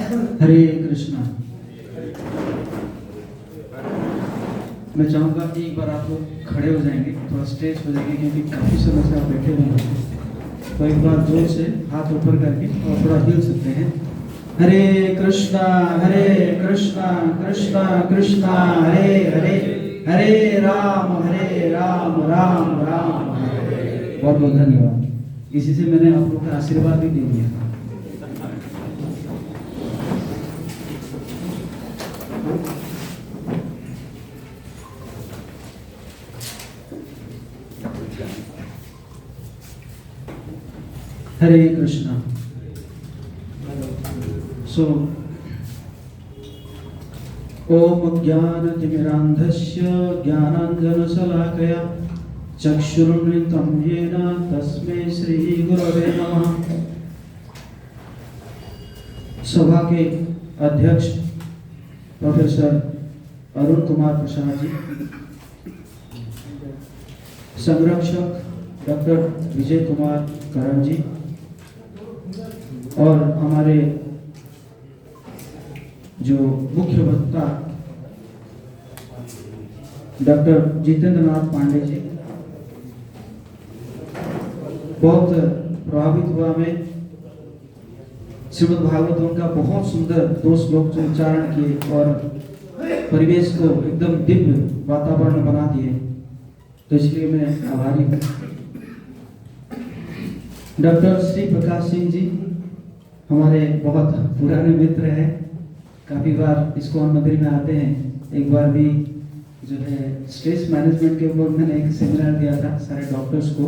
हरे कृष्णा। मैं चाहूंगा एक बार आप लोग खड़े हो जाएंगे, थोड़ा स्ट्रेच हो जाएंगे क्योंकि काफी समय से आप बैठे हुए हैं। तो एक बार जोर से हाथ ऊपर करके और थोड़ा हिल सकते हैं। हरे कृष्णा कृष्णा कृष्णा हरे हरे, हरे राम राम राम हरे। बहुत बहुत धन्यवाद। इसी से मैंने आप लोगों का आशीर्वाद भी दे दिया। हरे कृष्णा। सो ओम ज्ञानतिमिरान्धस्य ज्ञानाञ्जनशलाकया चक्षुरुन्मिलितं येन तस्मै श्री गुरवे नमः। सभा के अध्यक्ष प्रोफेसर अरुण कुमार प्रसाद जी, संरक्षक डॉक्टर विजय कुमार करण जी और हमारे जो मुख्य वक्ता डॉक्टर जितेंद्र नाथ पांडे जी। बहुत प्रभावित हुआ मैं श्रीमद् भागवतम का बहुत सुंदर 2 श्लोक जो उच्चारण किए और परिवेश को एकदम दिव्य वातावरण बना दिए, तो इसलिए मैं आभारी हूँ। डॉक्टर श्री प्रकाश सिंह जी हमारे बहुत पुराने मित्र हैं, काफ़ी बार इस्कॉन मंदिर में आते हैं। एक बार भी जो है स्ट्रेस मैनेजमेंट के ऊपर मैंने एक सेमिनार दिया था सारे डॉक्टर्स को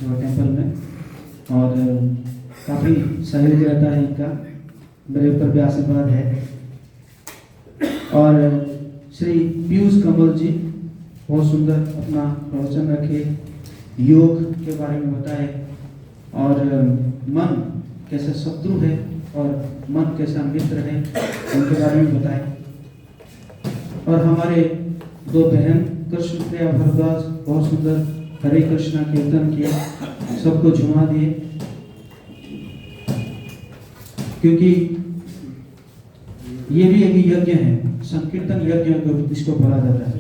जो टेम्पल में, और काफ़ी सहयोग रहता है इनका, मेरे ऊपर भी आशीर्वाद है। और श्री पीयूष कमल जी बहुत सुंदर अपना प्रवचन रखे, योग के बारे में बताए और मन कैसे शत्रु है और मन कैसा मित्र है उनके बारे में बताए। और हमारे 2 बहन कृष्ण प्रिया भारद्वाज बहुत सुंदर हरे कृष्णा कीर्तन किया, सबको झुमा दिए, क्योंकि ये भी एक यज्ञ है, संकीर्तन यज्ञ को इसको बोला जाता है।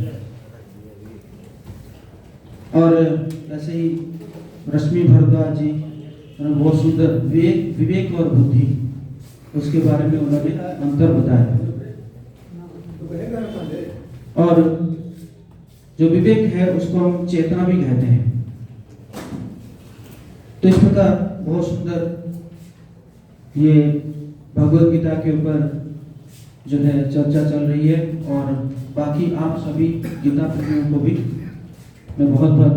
और ऐसे ही रश्मि भारद्वाज जी बहुत सुंदर विवेक और बुद्धि उसके बारे में उन्होंने अंतर बताया। और जो विवेक है उसको हम चेतना भी कहते हैं। तो इस प्रकार बहुत सुंदर ये भगवद गीता के ऊपर जो है चर्चा चल रही है, और बाकी आप सभी गीता प्रेमियों को भी मैं बहुत बहुत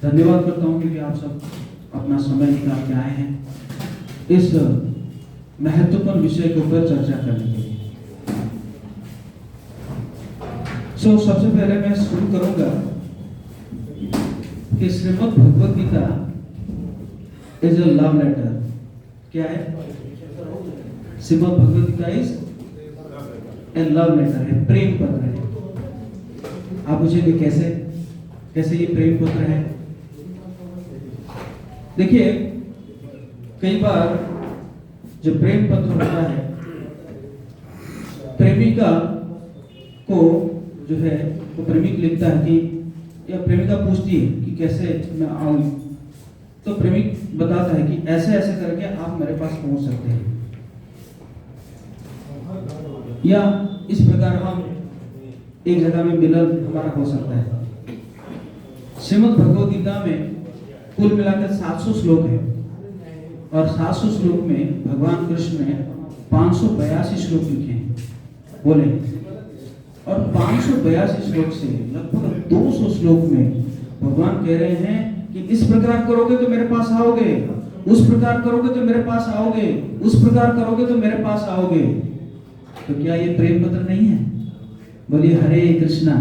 धन्यवाद करता हूँ क्योंकि आप सब अपना समय निकाल के आए हैं इस महत्वपूर्ण विषय के ऊपर चर्चा करने के लिए। सबसे पहले मैं शुरू करूंगा कि Shrimad Bhagavad Gita is a love letter. क्या है? Shrimad Bhagavad Gita is a love letter है, प्रेम पत्र है। आप पूछेंगे कैसे कैसे ये प्रेम पत्र है? देखिए, कई बार जो प्रेम पत्र होता है, प्रेमिका को जो है वो प्रेमिक लिखता है कि, या प्रेमिका पूछती है कि कैसे मैं आऊं, तो प्रेमिक बताता है कि ऐसे ऐसे करके आप मेरे पास पहुंच सकते हैं, या इस प्रकार हम एक जगह में मिलन हमारा हो सकता है। श्रीमद् भगवद गीता में कुल मिलाकर 700 श्लोक है, और 700 श्लोक में भगवान कृष्ण ने 582 श्लोक लिखे हैं, बोले। और 582 श्लोक से लगभग 200 श्लोक में भगवान कह रहे हैं कि इस प्रकार करोगे तो मेरे पास आओगे, उस प्रकार करोगे तो मेरे पास आओगे, उस प्रकार करोगे तो मेरे पास आओगे। तो क्या ये प्रेम पत्र नहीं है? बोलिए हरे कृष्णा।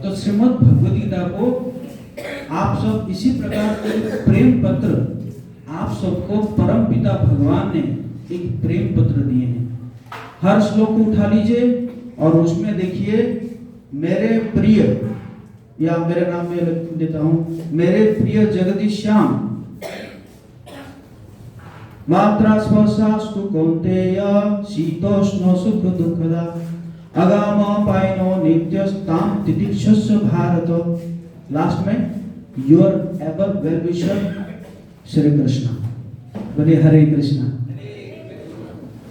तो श्रीमद् भगवद गीता को आप सब इसी प्रकार के प्रेम पत्र आप सबको परम पिता भगवान ने एक प्रेम पत्र दिए हैं। हर श्लोक को उठा लीजिए और उसमें देखिए मेरे प्रिय, या मेरे नाम में लिख देता हूं, मेरे प्रिय जगदीश श्याम मात्रा स्पर्शास्तु कौन्तेय शीतोष्ण सुख दुःखदा अगाम पायनो नित्यस्ताम तितिक्षस्व भारत। लास्ट में your ever well wisher Shri Krishna. बोले हरे कृष्णा।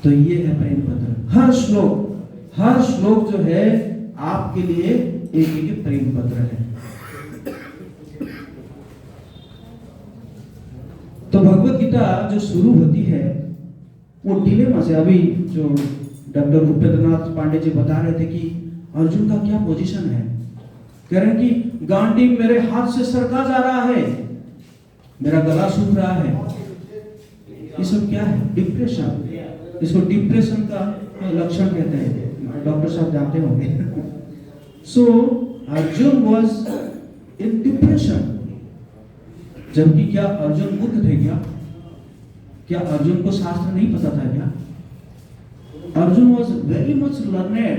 तो ये है प्रेम पत्र। हर श्लोक जो है आपके लिए एक प्रेम पत्र है। तो भगवत गीता जो शुरू होती है वो डिलेमा से, अभी जो डॉक्टर उपेंद्रनाथ पांडे जी बता रहे थे कि अर्जुन का क्या पोजीशन है। कह रहे हैं कि गांडीव मेरे हाथ से सरका जा रहा है, मेरा गला सूख रहा है। ये सब क्या है? डिप्रेशन। इसको डिप्रेशन का लक्षण कहते हैं, डॉक्टर साहब जानते होंगे। सो अर्जुन वाज इन डिप्रेशन। जबकि क्या अर्जुन मूर्ख थे? क्या अर्जुन को शास्त्र नहीं पता था क्या? Arjun was very much learned.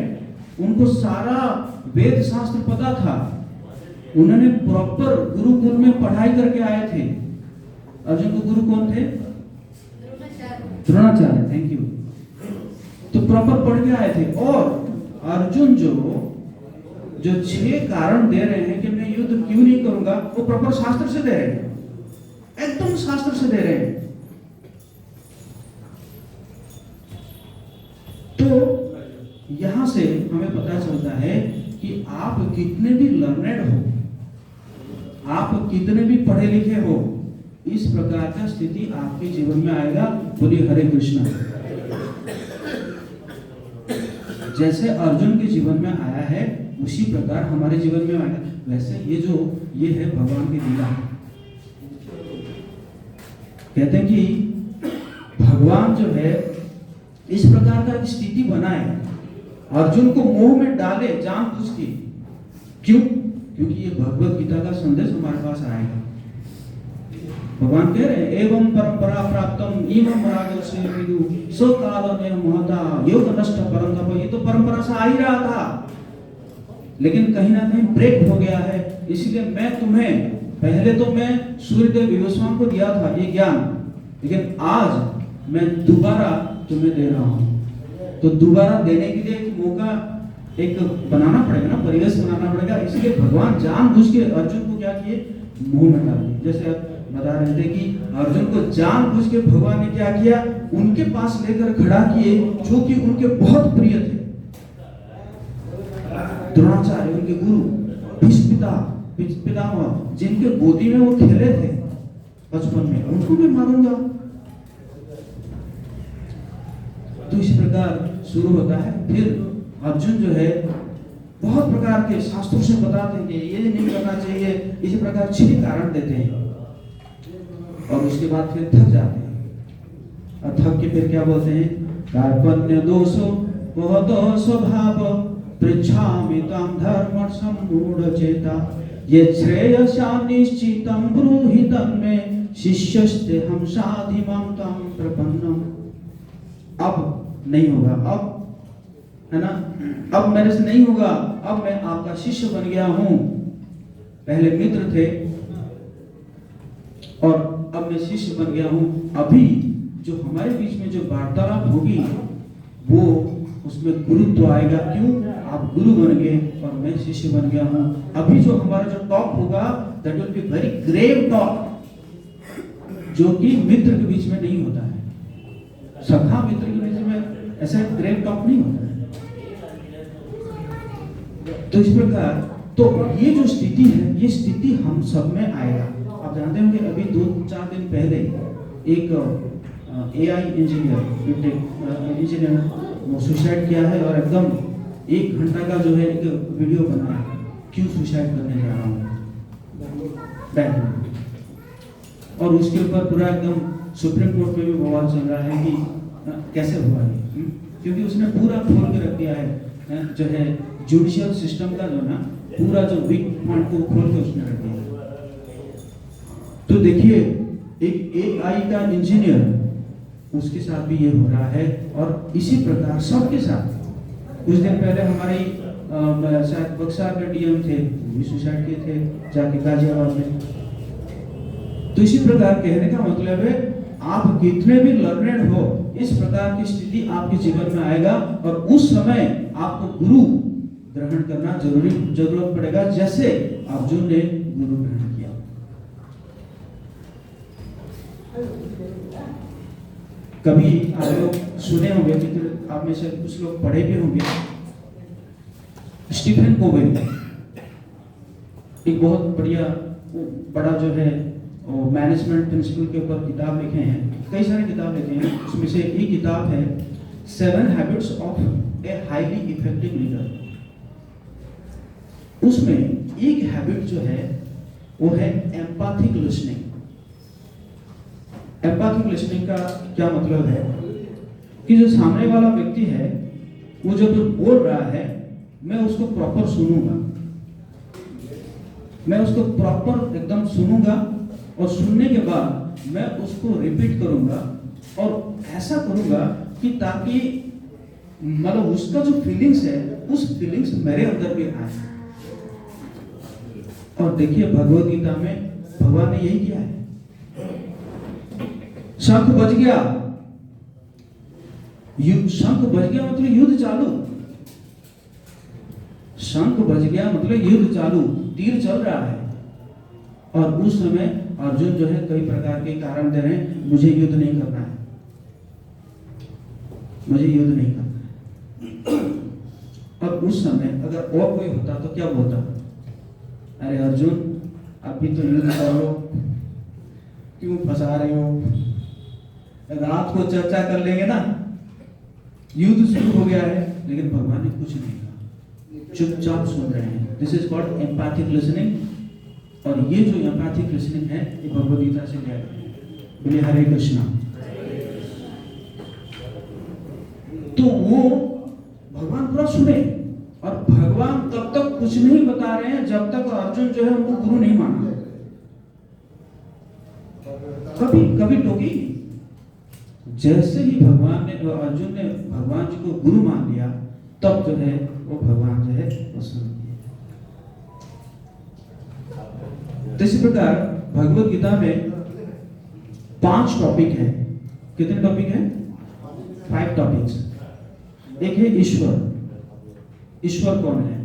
उनको सारा वेद शास्त्र पता था। उन्होंने प्रॉपर गुरुकुल में पढ़ाई करके आए थे। अर्जुन के गुरु कौन थे? द्रोणाचार्य। Thank you. तो प्रॉपर पढ़ के आए थे। और अर्जुन जो 6 कारण दे रहे हैं कि मैं युद्ध क्यों नहीं करूंगा, वो प्रॉपर शास्त्र से दे रहे हैं, एकदम शास्त्र से दे रहे हैं। तो यहां से हमें पता चलता है कि आप कितने भी लर्नेड हो, आप कितने भी पढ़े लिखे हो, इस प्रकार का स्थिति आपके जीवन में आएगा। बोलिए हरे कृष्णा। जैसे अर्जुन के जीवन में आया है उसी प्रकार हमारे जीवन में आएगा। वैसे ये है भगवान की लीला। कहते हैं कि भगवान जो है इस प्रकार का स्थिति बनाए, अर्जुन को मोह में डाले जानबूझ के। क्यों? क्योंकि ये भगवत गीता का संदेश हमारे पास आएगा। भगवान कह रहे हैं एवं परंपरा प्राप्तम इमं रागस्य विदु सो कालने महता योग नष्ट परंतप। ये तो परंपरा से आ ही रहा था, लेकिन कहीं ना कहीं ब्रेक हो गया है। इसलिए मैं तुम्हें पहले तो मैं सूर्यदेव विवस्वान को दिया था ये ज्ञान, लेकिन आज मैं दोबारा तुम्हें दे रहा हूं। तो दोबारा देने के लिए एक मौका एक बनाना पड़ेगा ना, परिवेश बनाना पड़ेगा। इसलिए भगवान जानबूझ के अर्जुन को क्या किए? मुंह में डाल दिए। जैसे आप बता रहे थे कि अर्जुन को जानबूझ के भगवान ने क्या किया? उनके पास लेकर खड़ा किए जो कि उनके बहुत प्रिय थे। द्रोणाचार्य उनके गुरु, भीष्म पितामह जिनके गोदी में वो खेले थे बचपन में, उनको भी मारूंगा। तो इस प्रकार शुरू होता है। फिर अर्जुन जो है बहुत प्रकार के शास्त्रों से बताते हैं कि ये नहीं करना चाहिए, इसी प्रकार 6 कारण देते हैं। और उसके बाद फिर थक जाते हैं। और थक के फिर क्या बोलते हैं? कार्पण्य दोषो बहुत स्वभाव पृच्छामि तम धर्म सम्मूढ़ चेता ये श्रेयसा निश्चितम ब्रूहि तन्मे शिष्यस्ते हम साधिमं तम प्रपन्नम। अब नहीं होगा, अब है ना, अब मेरे से नहीं होगा, अब मैं आपका शिष्य बन गया हूं। पहले मित्र थे और अब मैं शिष्य बन गया हूं। अभी जो हमारे बीच में जो वार्तालाप होगी वो उसमें गुरुत्व आएगा। क्यों? आप गुरु बन गए और मैं शिष्य बन गया हूं। अभी जो हमारा जो टॉक होगा that will be very grave talk, जो कि मित्र के बीच में नहीं होता है। सखा मित्र के बीच में ऐसा ग्रेव टॉक नहीं होता है। तो इस प्रकार तो ये जो स्थिति है, ये स्थिति हम सब में आएगा। आप जानते होंगे अभी 2-4 दिन पहले एक AI इंजीनियर वो सुसाइड किया है और एकदम 1 घंटा का जो है एक वीडियो बनाया, क्यों सुसाइड करने जा रहा हूँ बैंक में। और उसके ऊपर पूरा एकदम सुप्रीम कोर्ट में भी बवाल चल रहा है कि कैसे हुआ ये, क्योंकि उसने पूरा खोल के रख दिया है जो है जुडिशियल सिस्टम का, जो ना पूरा जो वीक पॉइंट को खोल के उसने रख दिया। तो देखिए एक AI का इंजीनियर, उसके साथ भी ये हो रहा है और इसी प्रकार सबके साथ। कुछ दिन पहले हमारी शायद बक्सर के DM थे, भी सुसाइड किए थे जाके गाजियाबाद में। तो इसी प्रकार कहने का मतलब है आप कितने भी लर्नेड हो, इस प्रकार की स्थिति आपके जीवन में आएगा और उस समय आपको गुरु ग्रहण करना जरूरत पड़ेगा, जैसे अर्जुन ने गुरु ग्रहण किया। कभी आप लोग सुने होंगे, आप में से कुछ लोग पढ़े भी होंगे, स्टीफन कोवे एक बहुत बड़ा जो है मैनेजमेंट प्रिंसिपल के ऊपर किताब लिखे हैं, कई सारे किताब लिखे हैं। उसमें से एक किताब है 7 habits of a highly effective leader. उसमें एक हैबिट जो है वो है एम्पैथिक लिसनिंग। एम्पैथिक लिसनिंग का क्या मतलब है कि जो सामने वाला व्यक्ति है वो जब बोल रहा है, मैं उसको प्रॉपर सुनूंगा, मैं उसको प्रॉपर एकदम सुनूंगा और सुनने के बाद मैं उसको रिपीट करूंगा और ऐसा करूंगा कि ताकि मतलब उसका जो फीलिंग्स है उस फीलिंग्स मेरे अंदर भी आए। और देखिए भगवद गीता में भगवान ने यही किया है। शंख बज गया, शंख बज गया मतलब युद्ध चालू। शंख बज गया मतलब युद्ध चालू, तीर चल रहा है। और उस समय अर्जुन जो है कई प्रकार के कारण दे रहे हैं, मुझे युद्ध नहीं करना है, मुझे युद्ध नहीं करना है। अब उस समय अगर और कोई होता तो क्या बोलता, अरे अर्जुन अभी तो युद्ध कर लो, क्यों फंसा रहे हो, रात को चर्चा कर लेंगे ना, युद्ध शुरू हो गया है। लेकिन भगवान ने कुछ नहीं कहा, चुपचाप सुन रहे हैं। This is called empathic listening. और ये जो एम्पैथिक लिसनिंग है ये भगवद गीता से लिया गया है। बोले हरे कृष्णा। तो वो भगवान पूरा सुने, और भगवान तब तक कुछ नहीं बता रहे हैं जब तक अर्जुन जो है उनको गुरु नहीं माना। कभी टोकी। जैसे ही भगवान ने अर्जुन ने भगवान जी को गुरु मान लिया, तब जो है वो भगवान जो है वो सुन दिए। तो इसी प्रकार भगवद गीता में 5 टॉपिक है। कितने टॉपिक है? 5 टॉपिक्स। एक है ईश्वर। ईश्वर कौन है?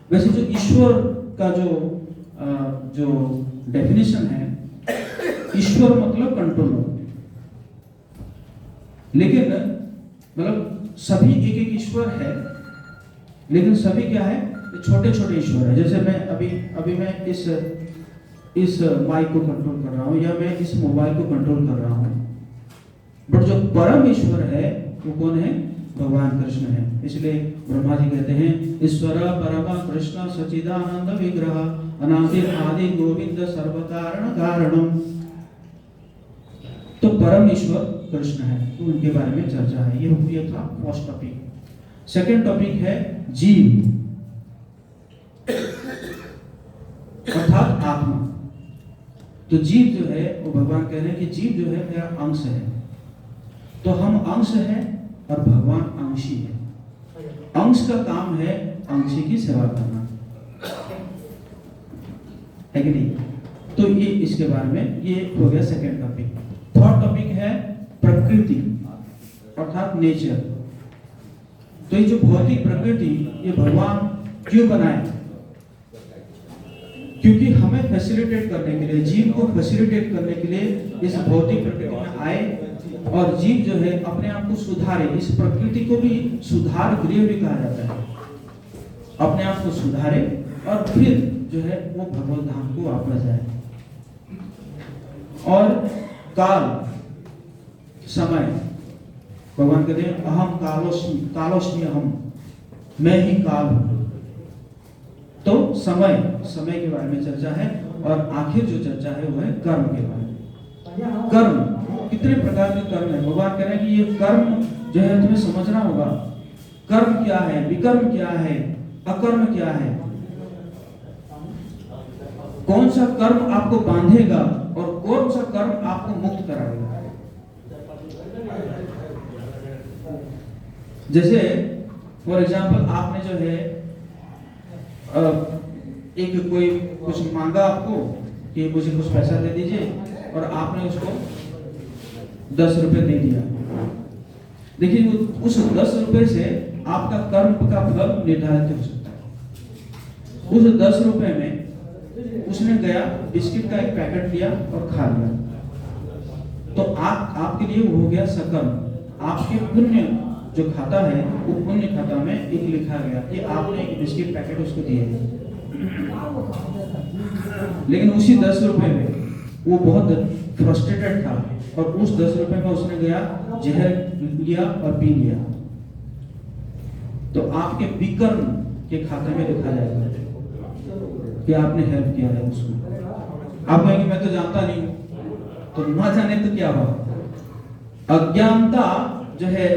वैसे जो ईश्वर का जो डेफिनेशन है, ईश्वर मतलब कंट्रोलर। लेकिन मतलब सभी एक ईश्वर है, लेकिन सभी क्या है, छोटे छोटे ईश्वर है। जैसे मैं अभी मैं इस माइक को कंट्रोल कर रहा हूँ, या मैं इस मोबाइल को कंट्रोल कर रहा हूँ। बट जो परम ईश्वर है वो कौन है? भगवान कृष्ण है। इसलिए ब्रह्मा जी कहते हैं, ईश्वर परमा कृष्ण सच्चिदानंद विग्रह अनादि आदि गोविंद सर्व कारण कारणम। तो परम ईश्वर कृष्ण है, तो उनके बारे में चर्चा है। ये था फर्स्ट टॉपिक। सेकंड टॉपिक है जीव, अर्थात आत्मा। तो जीव जो है वो भगवान कह रहे हैं कि जीव जो है मेरा अंश है। तो हम अंश है और भगवान अंशी है। अंश का काम है अंशी की सेवा करना, है कि नहीं? तो ये इसके बारे में ये हो गया सेकंड टॉपिक। थर्ड टॉपिक है प्रकृति, अर्थात नेचर। तो ये जो भौतिक प्रकृति, ये भगवान क्यों बनाए? क्योंकि हमें फैसिलिटेट करने के लिए, जीव को फैसिलिटेट करने के लिए इस भौतिक प्रकृति में आए, और जीव जो है अपने आप को सुधारे। इस प्रकृति को भी सुधार गृह भी कहा जाता है। अपने आप को सुधारे और फिर जो है वो भगवत धाम को वापस जाए। और काल, समय, भगवान कहते हैं अहम कालोस्मि अहम, मैं ही काल हूं। तो समय के बारे में चर्चा है। और आखिर जो चर्चा है वो है कर्म के बारे में। कर्म, कितने प्रकार के कर्म है? भगवान कह रहे हैं कि ये कर्म जो है तुम्हें समझना होगा। कर्म क्या है, विकर्म क्या है, अकर्म क्या है, कौन सा कर्म आपको बांधेगा और कौन सा कर्म आपको मुक्त कराएगा। जैसे फॉर एग्जाम्पल आपने जो है एक कोई कुछ मांगा आपको कि मुझे कुछ पैसा दे दीजिए, और आपने उसको 10 रुपए दे दिया। देखिए उस 10 रुपए से आपका कर्म का फल निर्धारित हो सकता है। उस 10 रुपए में उसने गया बिस्किट का एक पैकेट लिया और खा लिया, तो आपके लिए वो हो गया सकर्म। आपके पुण्य जो खाता है वो पुण्य खाता में एक लिखा गया कि आपने एक बिस्किट पैकेट उसको दिए। लेकिन उसी 10 रुपए में वो बहुत फ्रस्ट्रेटेड था और उस 10 रुपए में उसने गया जहर लिया और पी लिया, तो आपके विकर्म के खाते में लिखा जाएगा कि आपने हेल्प किया है उसको। आप कहेंगे मैं तो जानता नहीं हूं, तो ना जाने तो क्या हुआ। अज्ञानता जो है,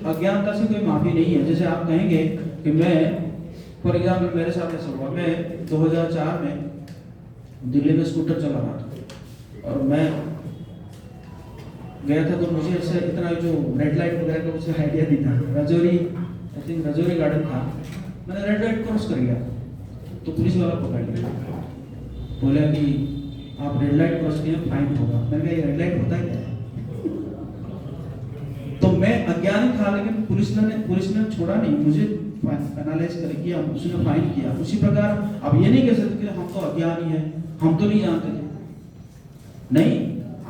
अज्ञानता से कोई माफी नहीं है। जैसे आप कहेंगे कि मैं, फॉर एग्जाम्पल मेरे साथ ऐसा हुआ, मैं 2004 में दिल्ली में स्कूटर चला रहा था और मैं गया था, तो मुझे ऐसे इतना जो रेड लाइट वगैरह का मुझे आइडिया नहीं था। रजौरी गार्डन था, मैंने रेड लाइट क्रॉस कर गया तो पुलिस वाला पकड़ लिया, बोला कि आप रेड लाइट क्रॉस किए फाइन होगा। मैंने कहा ये रेड लाइट होता है क्या? तो मैं अज्ञानी था, लेकिन पुलिस ने छोड़ा नहीं, मुझे एनालाइज कर किया, उसने फाइन किया। उसी प्रकार अब ये नहीं कह सकते कि हम तो अज्ञानी हैं, हम तो नहीं जानते थे। नहीं,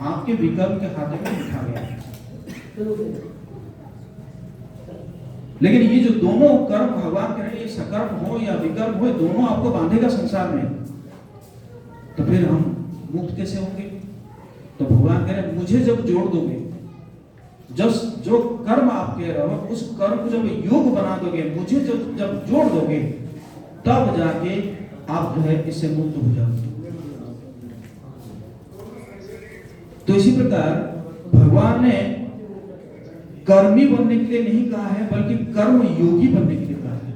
आपके विकल्प के खाते में लिखा गया। लेकिन ये जो दोनों कर्म भगवान कह रहे हैं, ये सकर्म हो या विकर्म हो, दोनों आपको बांधेगा संसार में, तो फिर हम मुक्त कैसे होंगे? तो भगवान कह रहे हैं मुझे जब जोड़ दोगे, जो कर्म आप कह रहे हो उस कर्म को जब योग बना दोगे, मुझे जब जोड़ दोगे, तब जाके आप जो है इससे मुक्त हो जाओगे। तो इसी प्रकार भगवान ने कर्मी बनने के लिए नहीं कहा है, बल्कि कर्म योगी बनने के लिए कहा है।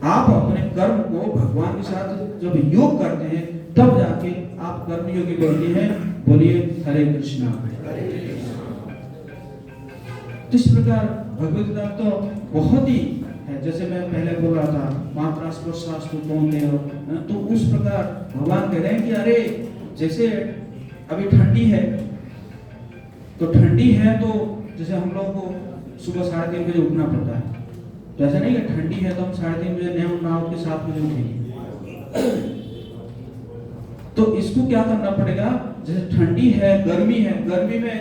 आप अपने कर्म को भगवान के साथ जब योग करते हैं, तब जाके आप कर्म योगी बनते हैं। बोलिए हरे कृष्णा। तो इस प्रकार भगवद गीता तो बहुत ही है, जैसे मैं पहले बोल रहा था मात्रा स्पर्शास्तु कौन्तेय, तो उस प्रकार भगवान कह रहे हैं कि अरे जैसे अभी ठंडी है, तो ठंडी है तो जैसे हम लोगों को सुबह 3:30 बजे उठना पड़ता है, तो ऐसा नहीं कि ठंडी है तो हम 3:30 बजे नहीं उठना, उठ के 7 बजे उठेंगे। तो इसको क्या करना पड़ेगा? जैसे ठंडी है, गर्मी है, गर्मी में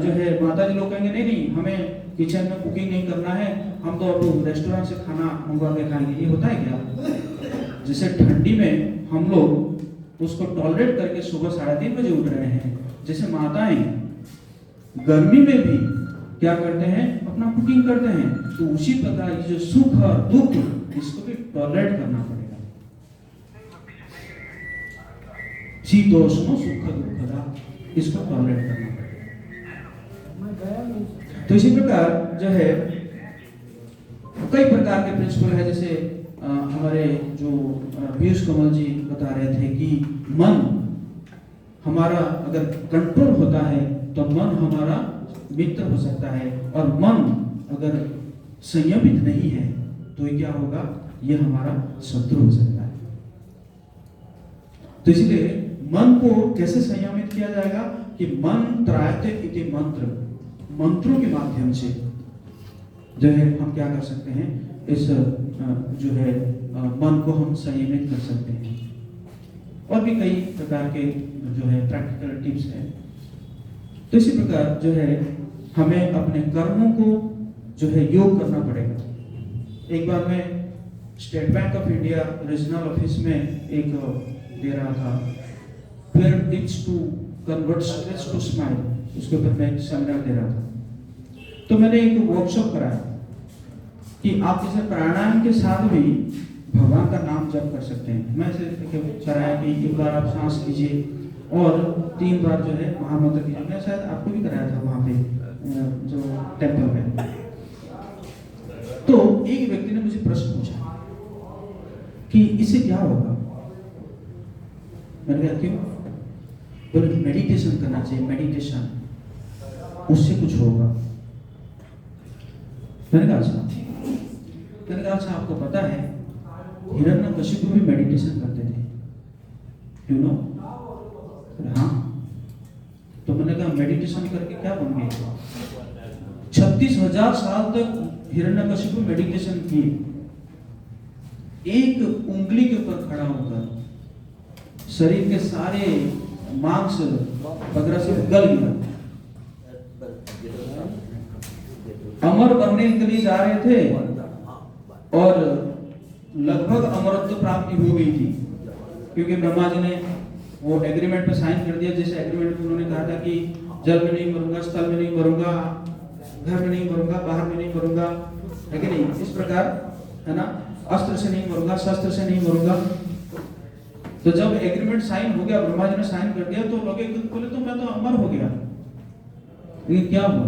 जो है माता जी लोग कहेंगे नहीं नहीं हमें किचन में कुकिंग नहीं करना है, हम तो अब रेस्टोरेंट से खाना मंगवा के खाएंगे। ये होता है क्या? जैसे ठंडी में हम लोग उसको टॉलरेट करके सुबह 3:30 बजे उठ रहे हैं, जैसे माताएं गर्मी में भी क्या करते हैं? अपना कुकिंग करते हैं। तो उसी प्रकार ये जो सुख और दुख, इसको भी टॉलरेट करना पड़ेगा। शीतोष्ण सुख दुखदा, इसको टॉलरेट करना पड़ेगा। तो इसी प्रकार जो है कई प्रकार के प्रिंसिपल है, जैसे हमारे जो पीयूष कमल जी बता रहे थे कि मन हमारा अगर कंट्रोल होता है तो मन हमारा मित्र हो सकता है, और मन अगर संयमित नहीं है तो ये क्या होगा? ये हमारा शत्रु हो सकता है। तो इसलिए मन को कैसे संयमित किया जाएगा कि मंत्रायते इति मंत्र, मंत्रों के माध्यम से जो है हम क्या कर सकते हैं? इस जो है मन को हम संयमित कर सकते हैं। और भी कई प्रकार के जो है प्रैक्टिकल टिप्स हैं। तो इसी प्रकार जो है हमें अपने कर्मों को जो है योग करना पड़ेगा। एक बार मैं State Bank of India regional office में एक दे रहा था, फिर tips to convert stress to smile, उसके ऊपर मैं एक सेमिनार दे रहा था। तो मैंने एक वर्कशॉप कराया कि आप जैसे प्राणायाम के साथ भी भगवान का नाम जप कर सकते हैं। मैं ऐसे कराया कि एक बार आप सांस लीजिए और 3 बार जो है महामंत्र कीजिए। मैं शायद आपको भी कराया था वहाँ पे जो टेम्पल में। तो एक व्यक्ति ने मुझे प्रश्न पूछा कि इससे क्या होगा? मैंने कहा क्यों? बोले मेडिटेशन करना चाहिए, मेडिटेशन उससे कुछ होगा। मैंने कहा अच्छा। मैंने कहा अच्छा, आपको पता है हिरण्यकशिपु भी मेडिटेशन करते थे, यू नो? हाँ। उन्होंने कहा मेडिटेशन करके क्या बन गए? 36,000 साल तक हिरण्यकशिपु मेडिटेशन किए, एक उंगली के ऊपर खड़ा होकर शरीर के सारे मांस वगैरह सब गल गया। अमर बनने के लिए जा रहे थे और लगभग अमरत्व प्राप्ति हो गई थी, क्योंकि ब्रह्मा जी ने वो एग्रीमेंट पे साइन कर दिया। जैसे एग्रीमेंट में उन्होंने कहा था कि जल में नहीं मरूंगा, स्थल में नहीं मरूंगा, घर में नहीं मरूंगा, बाहर में नहीं मरूंगा, है कि नहीं? इस प्रकार, है ना, अस्त्र से नहीं मरूंगा, शस्त्र से नहीं मरूंगा। तो जब एग्रीमेंट साइन हो गया, ब्रह्मा जी ने साइन कर दिया, तो लोग बोले तो मैं तो अमर हो गया। लेकिन क्या हुआ?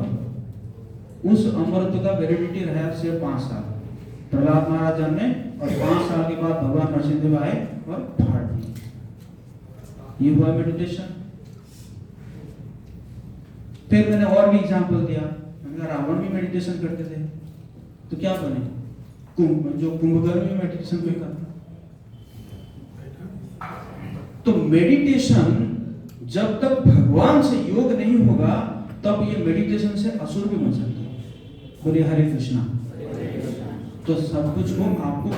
उस अमरत्व का वैलिडिटी रहा सिर्फ 5 साल। प्रहलाद महाराज जन्मे और 5 साल के बाद भगवान नरसिंहदेव आए और फाड़ दिए। ये हुआ मेडिटेशन। फिर मैंने और भी एग्जांपल दिया। मैंने कहा रावण भी मेडिटेशन करते थे, तो क्या बने? जो कुंभकर्ण भी मेडिटेशन कोई करता। तो मेडिटेशन जब तक भगवान से योग नहीं होगा, तब ये मेडिटेशन से असुर भी बन सकते हैं। बोलिए हरे कृष्णा। तो सब कुछ को आपको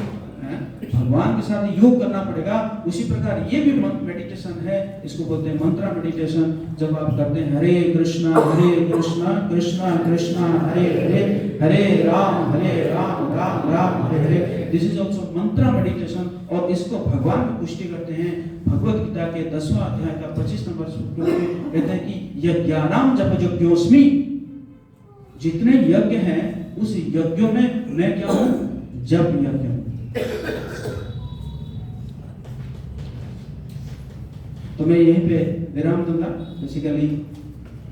भगवान के साथ योग करना पड़ेगा। उसी प्रकार ये भी मेडिटेशन है, इसको बोलते हैं मंत्रा मेडिटेशन। जब आप करते हैं Hare Krishna Krishna Krishna Hare Hare, Hare Ram Ram Ram Hare Hare, this is also mantra meditation. और इसको भगवान की पुष्टि करते हैं भगवत गीता के 10वां अध्याय का 25 नंबर श्लोक में कहते हैं कि यज्ञानाम जप यज्ञोस्मि, जितने यज्ञ हैं उस यज्ञों में मैं क्या हूं? जप यज्ञ। तो मैं यहीं पे विराम दूंगा। बेसिकली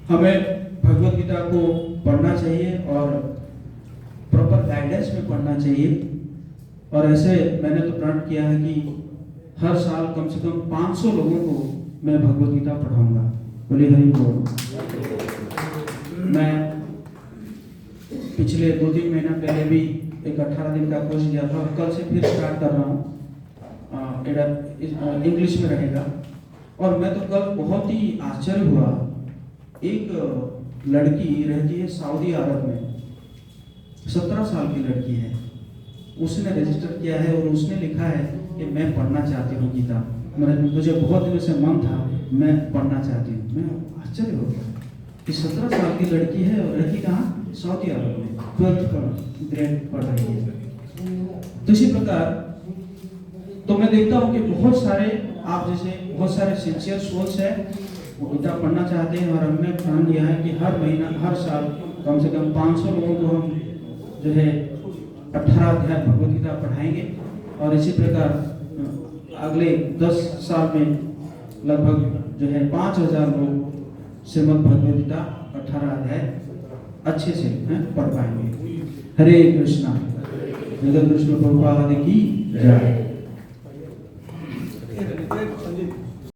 हमें भगवत गीता को पढ़ना चाहिए और प्रॉपर गाइडेंस में पढ़ना चाहिए। और ऐसे मैंने तो प्रण किया है कि हर साल कम से कम 500 लोगों को मैं भगवत गीता पढ़ाऊंगा। बोलिए हरि बोल। मैं पिछले 2-3 महीना पहले भी एक 18 दिन का कोर्स दिया था, कल से फिर स्टार्ट कर रहा हूँ। इंग्लिश में रहेगा। और मैं तो कल बहुत ही आश्चर्य हुआ, एक लड़की रहती है सऊदी अरब में, 17 साल की लड़की है। उसने रजिस्टर किया है और उसने लिखा है कि मैं पढ़ना चाहती हूँ गीता। मुझे बहुत दिनों से मन था, मैं पढ़ना चाहती हूँ। मैं आश्चर्य हो गया कि 17 साल की लड़की है और लड़की कहाँ? सऊदी अरब में 12th ग्रेड पढ़ रही है। तो इसी प्रकार तो मैं देखता हूँ कि बहुत सारे आप जैसे बहुत सारे सिंसियर सोल्स है, वो गीता पढ़ना चाहते हैं। और हमने प्लान लिया है कि हर महीना हर साल कम से कम 500 लोगों को हम जो है 18 अध्याय भगवत गीता पढ़ाएंगे। और इसी प्रकार अगले 10 साल में लगभग जो है 5000 लोग श्रीमद् भगवत गीता 18 अध्याय अच्छे से पढ़ पाएंगे। हरे कृष्णा। जगत कृष्ण प्रभुपाद की जय।